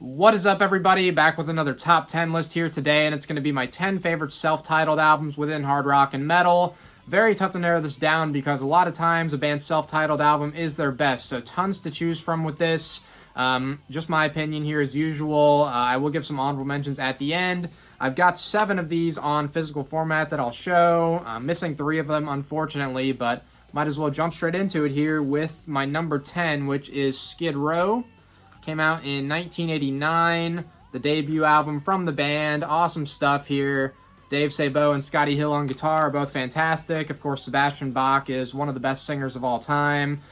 What is up, everybody? Back with another top 10 list here today, and it's going to be my 10 favorite self-titled albums within hard rock and metal. Very tough to narrow this down because a lot of times a band's self-titled album is their best, so tons to choose from with this. Just my opinion here as usual. I will give some honorable mentions at the end. I've got 7 of these on physical format that I'll show. I'm missing 3 of them, unfortunately, but might as well jump straight into it here with my number 10, which is Skid Row. Came out in 1989, the debut album from the band. Awesome stuff here. Dave Sabo and Scotty Hill on guitar are both fantastic. Of course, Sebastian Bach is one of the best singers of all time.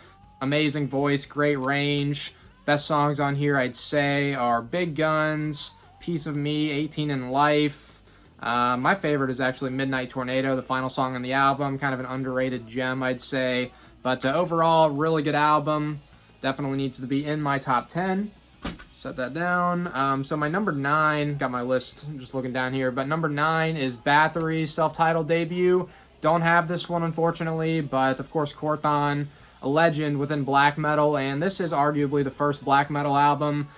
Amazing voice, great range. Best songs on here, I'd say, are Big Guns, Piece of Me, 18 in Life. My favorite is actually Midnight Tornado, the final song on the album. Kind of an underrated gem, I'd say. But overall, really good album. Definitely needs to be in my top 10. Set that down. So my number 9, got my list just looking down here, but number 9 is Bathory's self-titled debut. Don't have this one, unfortunately, but of course, Korthon, a legend within black metal, and this is arguably the first black metal album.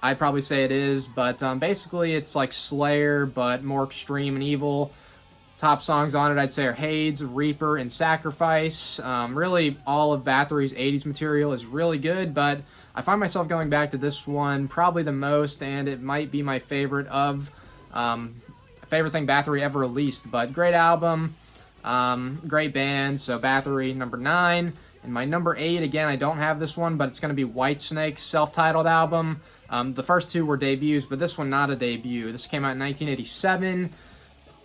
I'd probably say it is, but basically it's like Slayer, but more extreme and evil. Top songs on it, I'd say, are Hades, Reaper, and Sacrifice. Really, all of Bathory's 80s material is really good, but I find myself going back to this one probably the most, and it might be my favorite of favorite thing Bathory ever released. But great album, great band. So Bathory, number 9. And my number 8, again, I don't have this one, but it's going to be Whitesnake's self-titled album. The first 2 were debuts, but this one not a debut. This came out in 1987.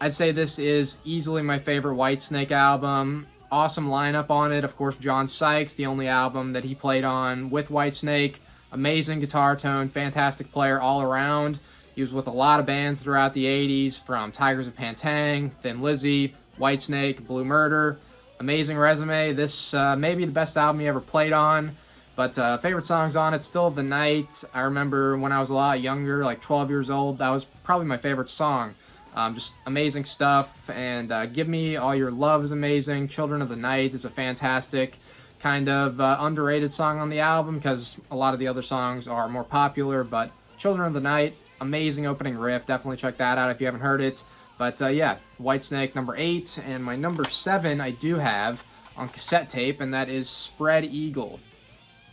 I'd say this is easily my favorite Whitesnake album. Awesome lineup on it. Of course, John Sykes, the only album that he played on with Whitesnake. Amazing guitar tone, fantastic player all around. He was with a lot of bands throughout the 80s, from Tigers of Pantang, Thin Lizzy, Whitesnake, Blue Murder. Amazing resume. This may be the best album he ever played on. But favorite songs on it, Still of the Night. I remember when I was a lot younger, like 12 years old, that was probably my favorite song. Just amazing stuff, and Give Me All Your Love is amazing. Children of the Night is a fantastic kind of underrated song on the album because a lot of the other songs are more popular, but Children of the Night, amazing opening riff. Definitely check that out if you haven't heard it. But yeah, Whitesnake, number 8, and my number 7 I do have on cassette tape, and that is Spread Eagle,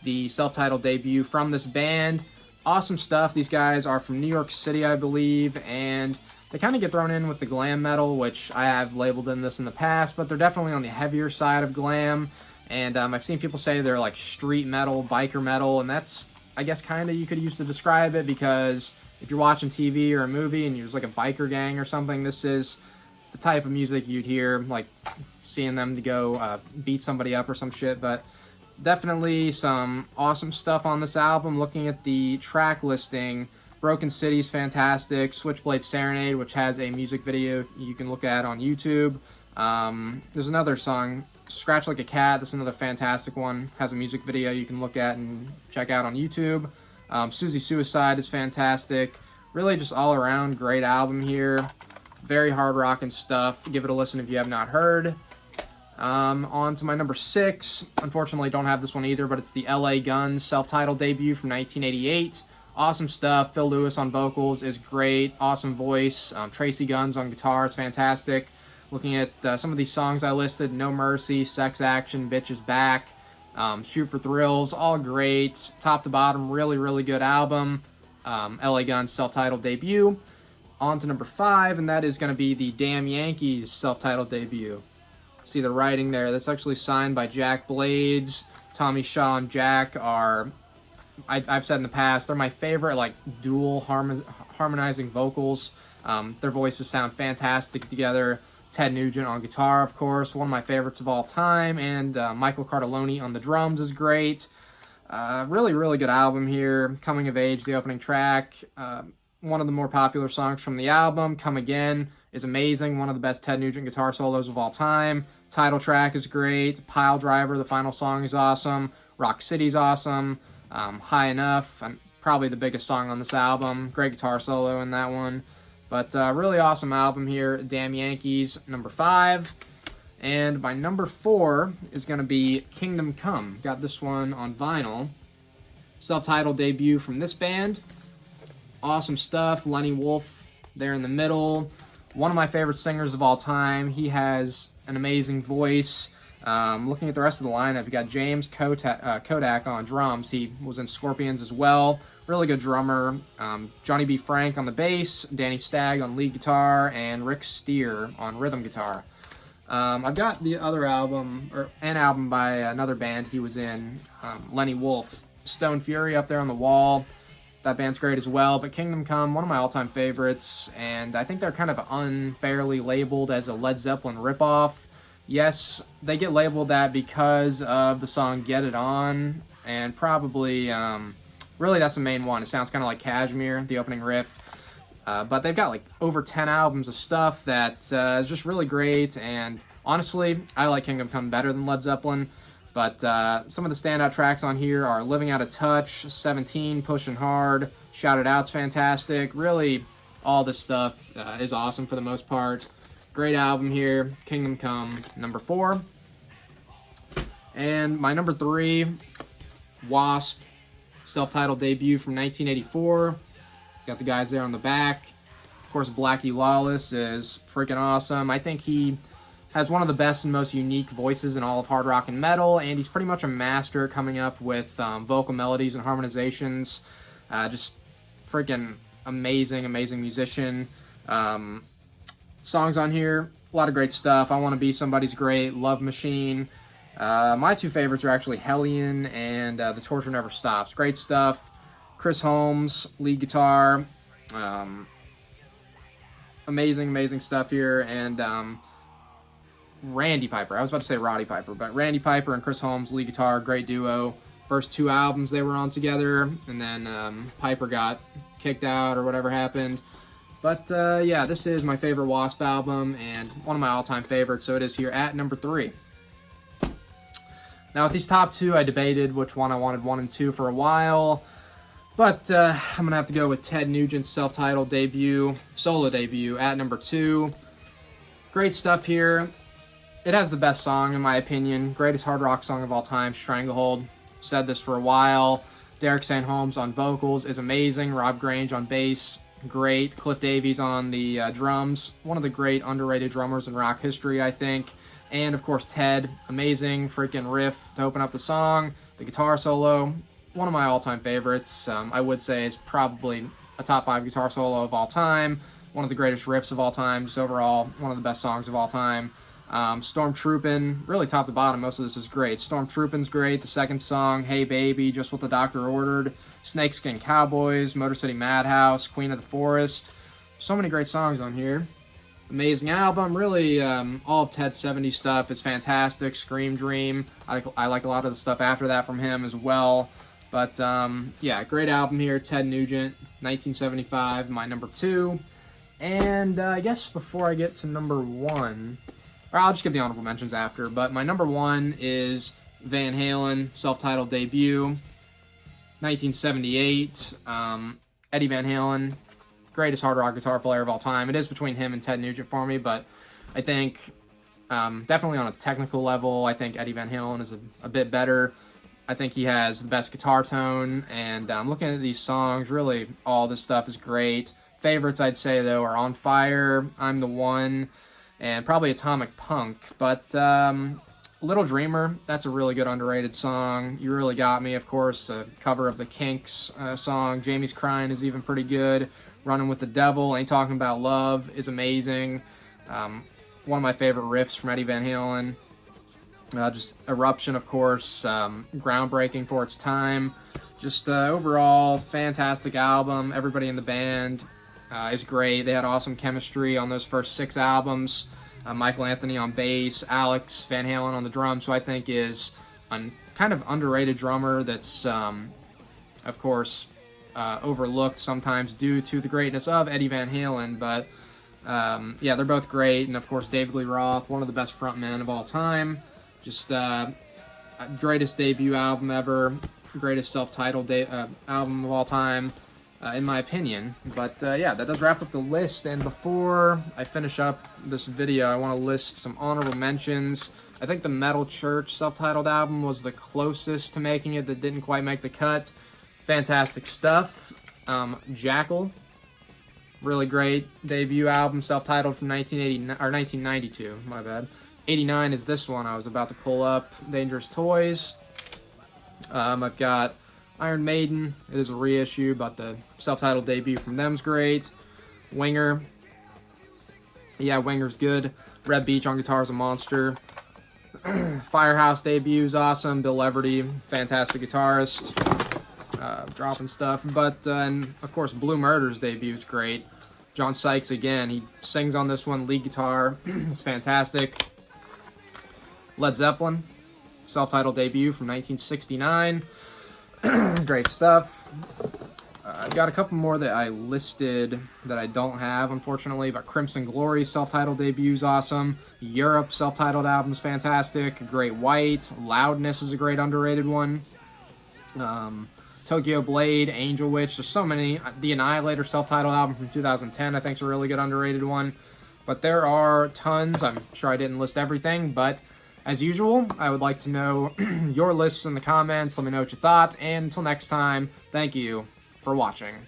the self-titled debut from this band. Awesome stuff. These guys are from New York City, I believe, and they kind of get thrown in with the glam metal, which I have labeled in this in the past, but they're definitely on the heavier side of glam. And I've seen people say they're like street metal, biker metal, and that's, I guess, kind of you could use to describe it, because if you're watching TV or a movie and you're just like a biker gang or something, this is the type of music you'd hear, like seeing them to go beat somebody up or some shit. But definitely some awesome stuff on this album. Looking at the track listing, Broken City's fantastic. Switchblade Serenade, which has a music video you can look at on YouTube. There's another song, Scratch Like a Cat. That's another fantastic one. Has a music video you can look at and check out on YouTube. Susie Suicide is fantastic. Really just all around great album here. Very hard rockin' stuff. Give it a listen if you have not heard. On to my number 6. Unfortunately, don't have this one either, but it's the LA Guns self-titled debut from 1988. Awesome stuff. Phil Lewis on vocals is great. Awesome voice. Tracy Guns on guitar is fantastic. Looking at some of these songs I listed, No Mercy, Sex Action, Bitch Is Back, Shoot for Thrills, all great. Top to bottom, really, really good album. LA Guns self-titled debut. On to number 5, and that is going to be the Damn Yankees self-titled debut. See the writing there. That's actually signed by Jack Blades. Tommy Shaw and Jack are, I've said in the past, they're my favorite, like, dual harmonizing vocals. Their voices sound fantastic together. Ted Nugent on guitar, of course, one of my favorites of all time, and Michael Cardelloni on the drums is great. Really, really good album here. Coming of Age, the opening track. One of the more popular songs from the album, Come Again, is amazing. One of the best Ted Nugent guitar solos of all time. Title track is great. Pile Driver, the final song, is awesome. Rock City's awesome. High Enough, and probably the biggest song on this album. Great guitar solo in that one. But really awesome album here. Damn Yankees, number 5. And my number 4 is going to be Kingdom Come. Got this one on vinyl. Self-titled debut from this band. awesome stuff. Lenny Wolf there in the middle. One of my favorite singers of all time. He has an amazing voice. Looking at the rest of the lineup, you got James Kodak on drums. He was in Scorpions as well. Really good drummer. Johnny B. Frank on the bass, Danny Stagg on lead guitar, and Rick Steer on rhythm guitar. I've got the other album, or an album by another band he was in, Lenny Wolf. Stone Fury up there on the wall. That band's great as well. But Kingdom Come, one of my all-time favorites, and I think they're kind of unfairly labeled as a Led Zeppelin ripoff. Yes, they get labeled that because of the song Get It On, and probably, really that's the main one. It sounds kind of like Kashmir, the opening riff. But they've got like over 10 albums of stuff that is just really great, and honestly, I like Kingdom Come better than Led Zeppelin. But some of the standout tracks on here are Living Out of Touch, 17, Pushing Hard, Shout It Out's fantastic. Really, all this stuff is awesome for the most part. Great album here, Kingdom Come, number 4. And my number 3, W.A.S.P, self-titled debut from 1984. Got the guys there on the back. Of course, Blackie Lawless is freaking awesome. I think he has one of the best and most unique voices in all of hard rock and metal, and he's pretty much a master coming up with vocal melodies and harmonizations. Just freaking amazing musician. Songs on here, a lot of great stuff. I Want to Be Somebody's great. Love Machine. My 2 favorites are actually Hellion and The Torture Never Stops. Great stuff. Chris Holmes, lead guitar. Amazing stuff here. And Randy Piper. I was about to say Roddy Piper, but Randy Piper and Chris Holmes, lead guitar, great duo. First 2 albums they were on together, and then Piper got kicked out or whatever happened. But yeah, this is my favorite W.A.S.P album and one of my all-time favorites, so it is here at number 3. Now with these top 2, I debated which one I wanted 1 and 2 for a while, but I'm going to have to go with Ted Nugent's self-titled debut, solo debut, at number 2. Great stuff here. It has the best song, in my opinion. Greatest hard rock song of all time, Stranglehold. Said this for a while. Derek St. Holmes on vocals is amazing. Rob Grange on bass, great. Cliff Davies on the drums. One of the great underrated drummers in rock history, I think. And, of course, Ted. Amazing freaking riff to open up the song. The guitar solo, one of my all-time favorites. I would say is probably a top 5 guitar solo of all time. One of the greatest riffs of all time. Just overall, one of the best songs of all time. Stormtroopin', really top to bottom, most of this is great. Stormtroopin's great. The second song, Hey Baby, Just What the Doctor Ordered. Snakeskin Cowboys, Motor City Madhouse, Queen of the Forest. So many great songs on here. Amazing album. Really, all of Ted's 70s stuff is fantastic. Scream Dream. I like a lot of the stuff after that from him as well. But, yeah, great album here. Ted Nugent, 1975, my number 2. And I guess before I get to number 1... or I'll just give the honorable mentions after, but my number 1 is Van Halen, self-titled debut, 1978. Eddie Van Halen, greatest hard rock guitar player of all time. It is between him and Ted Nugent for me, but I think definitely on a technical level, I think Eddie Van Halen is a bit better. I think he has the best guitar tone, and looking at these songs, really all this stuff is great. Favorites, I'd say, though, are On Fire, I'm the One, and probably Atomic Punk. But Little Dreamer, that's a really good underrated song. You Really Got Me, of course, a cover of the Kinks song. Jamie's Crying is even pretty good. Running with the Devil, Ain't Talking About Love is amazing. One of my favorite riffs from Eddie Van Halen. Just Eruption, of course, groundbreaking for its time. Just overall, fantastic album. Everybody in the band is great. They had awesome chemistry on those first 6 albums. Michael Anthony on bass, Alex Van Halen on the drums, who I think is a kind of underrated drummer that's, of course, overlooked sometimes due to the greatness of Eddie Van Halen. But, yeah, they're both great. And, of course, David Lee Roth, one of the best frontmen of all time. Just greatest debut album ever. Greatest self-titled album of all time. In my opinion. But yeah, that does wrap up the list, and before I finish up this video, I want to list some honorable mentions. I think the Metal Church self-titled album was the closest to making it that didn't quite make the cut. Fantastic stuff. Jackal, really great debut album, self-titled from 1992. My bad. 89 is this one I was about to pull up. Dangerous Toys. I've got Iron Maiden. It is a reissue, but the self-titled debut from them's great. Winger. Yeah, Winger's good. Red Beach on guitar is a monster. Firehouse debut is awesome. Bill Leverty, fantastic guitarist. Dropping stuff. But, and of course, Blue Murder's debut is great. John Sykes, again, he sings on this one, lead guitar. It's fantastic. Led Zeppelin, self-titled debut from 1969. Great stuff. I've got a couple more that I listed that I don't have, unfortunately, but Crimson Glory self-titled debut is awesome. Europe self-titled album is fantastic. Great White, Loudness is a great underrated one. Tokyo Blade, Angel Witch, there's so many. The Annihilator self-titled album from 2010 I think is a really good underrated one. But there are tons. I'm sure I didn't list everything, but as usual, I would like to know your lists in the comments. Let me know what you thought, and until next time, thank you for watching.